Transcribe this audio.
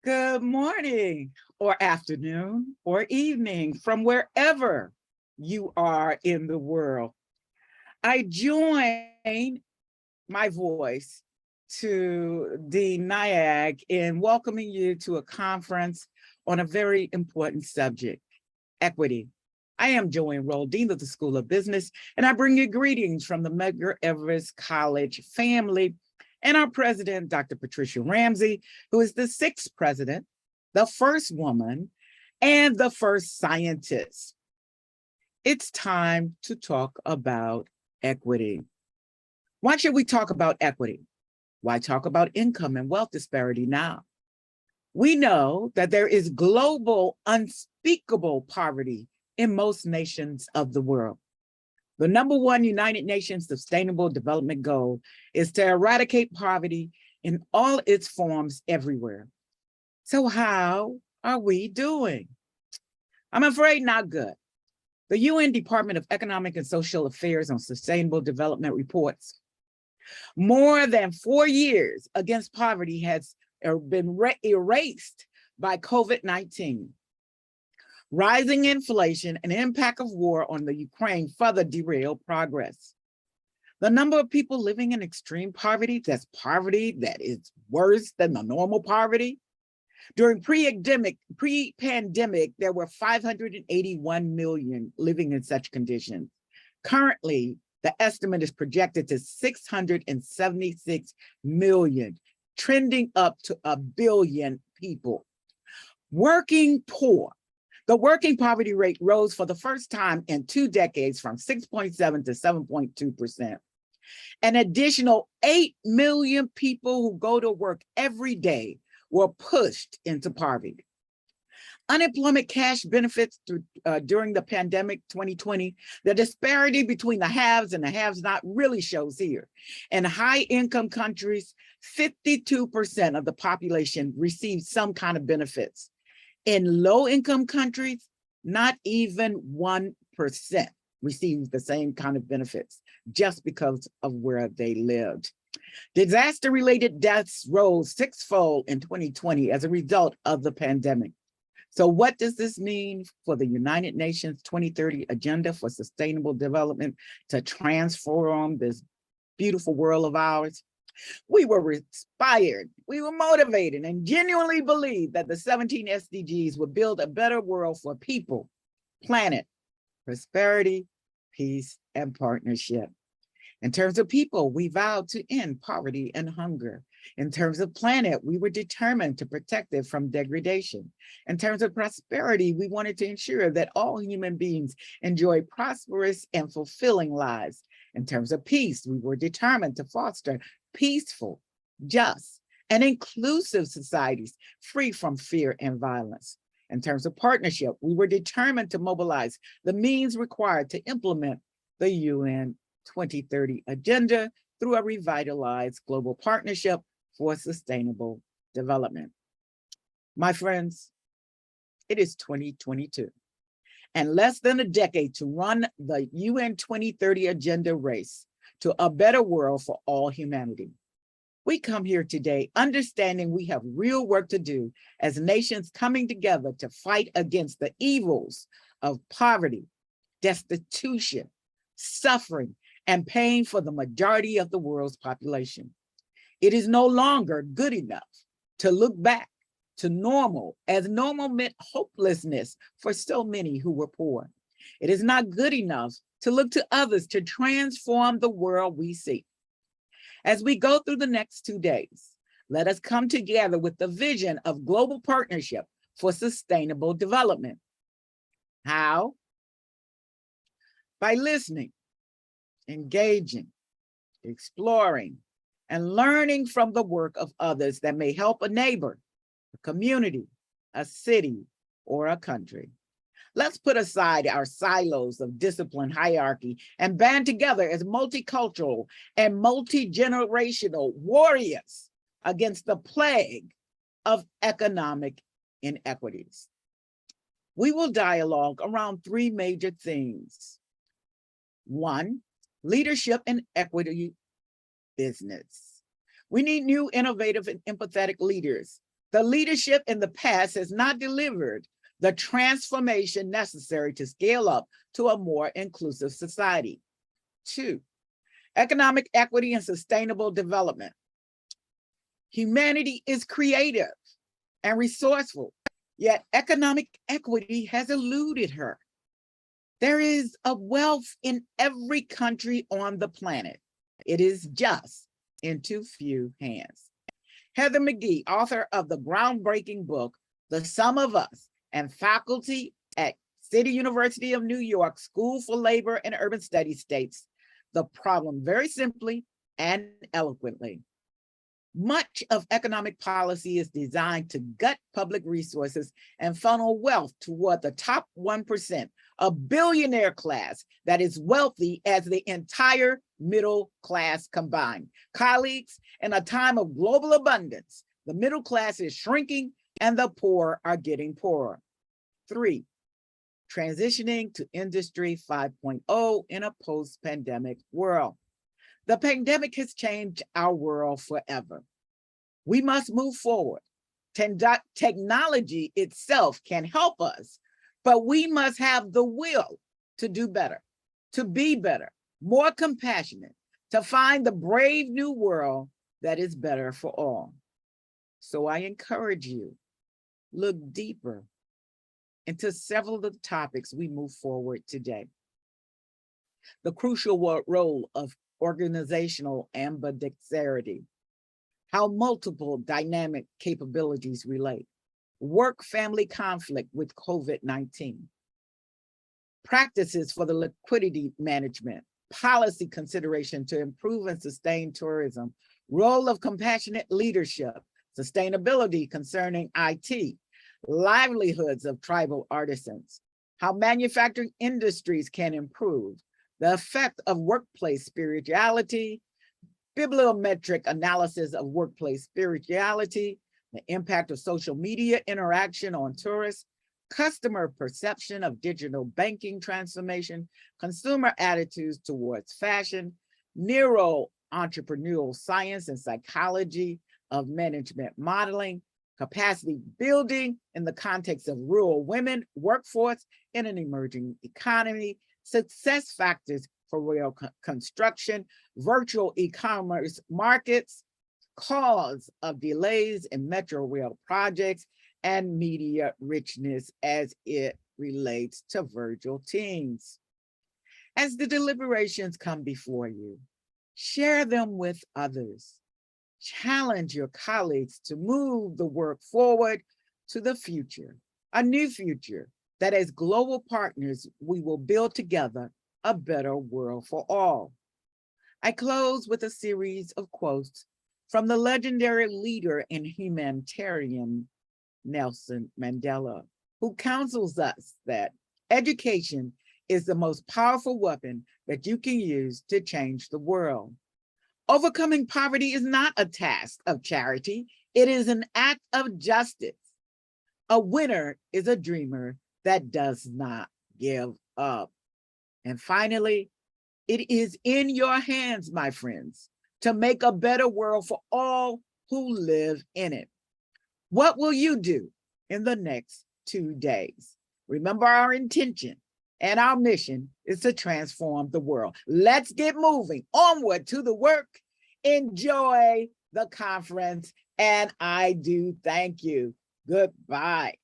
Good morning, or afternoon, or evening from wherever you are in the world. I join my voice to the NIAG in welcoming you to a conference on a very important subject, equity. I am Joanne Roll, Dean of the School of Business, and I bring you greetings from the Medgar Evers College family and our president, Dr. Patricia Ramsey, who is the sixth president, the first woman, and the first scientist. It's time to talk about equity. Why should we talk about equity? Why talk about income and wealth disparity now? We know that there is global, unspeakable poverty in most nations of the world. The number one United Nations Sustainable Development Goal is to eradicate poverty in all its forms everywhere. So how are we doing? I'm afraid not good. The UN Department of Economic and Social Affairs on Sustainable Development reports more than 4 years against poverty has been erased by COVID-19. Rising inflation and impact of war on the Ukraine further derail progress. The number of people living in extreme poverty that is worse than the normal poverty. During pre-pandemic, there were 581 million living in such conditions. Currently, the estimate is projected to 676 million, trending up to 1 billion people. Working poor. The working poverty rate rose for the first time in 2 decades from 6.7 to 7.2%. An additional 8 million people who go to work every day were pushed into poverty. Unemployment cash benefits during the pandemic 2020, the disparity between the haves and the have-not really shows here. In high-income countries, 52% of the population received some kind of benefits. In low-income countries, not even 1% received the same kind of benefits just because of where they lived. Disaster-related deaths rose sixfold in 2020 as a result of the pandemic. So what does this mean for the United Nations 2030 Agenda for Sustainable Development to transform this beautiful world of ours? We were inspired, we were motivated, and genuinely believed that the 17 SDGs would build a better world for people, planet, prosperity, peace, and partnership. In terms of people, we vowed to end poverty and hunger. In terms of planet, we were determined to protect it from degradation. In terms of prosperity, we wanted to ensure that all human beings enjoy prosperous and fulfilling lives. In terms of peace, we were determined to foster peaceful, just, and inclusive societies free from fear and violence. In terms of partnership, we were determined to mobilize the means required to implement the UN 2030 Agenda through a revitalized global partnership for sustainable development. My friends, it is 2022 and less than a decade to run the UN 2030 Agenda race to a better world for all humanity. We come here today understanding we have real work to do as nations coming together to fight against the evils of poverty, destitution, suffering, and pain for the majority of the world's population. It is no longer good enough to look back to normal, as normal meant hopelessness for so many who were poor. It is not good enough to look to others to transform the world we see. As we go through the next 2 days, let us come together with the vision of global partnership for sustainable development. How? By listening, engaging, exploring, and learning from the work of others that may help a neighbor, a community, a city, or a country. Let's put aside our silos of discipline hierarchy and band together as multicultural and multi-generational warriors against the plague of economic inequities. We will dialogue around 3 major themes. 1, leadership and equity business. We need new, innovative, and empathetic leaders The leadership in the past has not delivered the transformation necessary to scale up to a more inclusive society. 2, economic equity and sustainable development. Humanity is creative and resourceful, yet economic equity has eluded her. There is a wealth in every country on the planet. It is just in too few hands. Heather McGhee, author of the groundbreaking book, The Sum of Us, and faculty at City University of New York School for Labor and Urban Studies, states the problem very simply and eloquently. Much of economic policy is designed to gut public resources and funnel wealth toward the top 1%, a billionaire class that is wealthy as the entire middle class combined. Colleagues, in a time of global abundance, the middle class is shrinking and the poor are getting poorer. 3, transitioning to Industry 5.0 in a post-pandemic world. The pandemic has changed our world forever. We must move forward. Technology itself can help us, but we must have the will to do better, to be better, more compassionate, to find the brave new world that is better for all. So I encourage you, look deeper into several of the topics we move forward today. The crucial role of organizational ambidexterity, how multiple dynamic capabilities relate, work-family conflict with COVID-19, practices for the liquidity management, policy consideration to improve and sustain tourism, role of compassionate leadership, sustainability concerning IT, livelihoods of tribal artisans, how manufacturing industries can improve, the effect of workplace spirituality, bibliometric analysis of workplace spirituality, the impact of social media interaction on tourists, customer perception of digital banking transformation, consumer attitudes towards fashion, neuro-entrepreneurial science and psychology of management modeling, capacity building in the context of rural women workforce in an emerging economy, success factors for rail construction, virtual e-commerce markets, cause of delays in metro rail projects, and media richness as it relates to virtual teams. As the deliberations come before you, share them with others. Challenge your colleagues to move the work forward to the future, a new future that as global partners, we will build together a better world for all. I close with a series of quotes from the legendary leader and humanitarian Nelson Mandela, who counsels us that education is the most powerful weapon that you can use to change the world. Overcoming poverty is not a task of charity, it is an act of justice. A winner is a dreamer that does not give up. And finally, it is in your hands, my friends, to make a better world for all who live in it. What will you do in the next 2 days? Remember, our intention and our mission is to transform the world. Let's get moving onward to the work. Enjoy the conference, and I do thank you. Goodbye.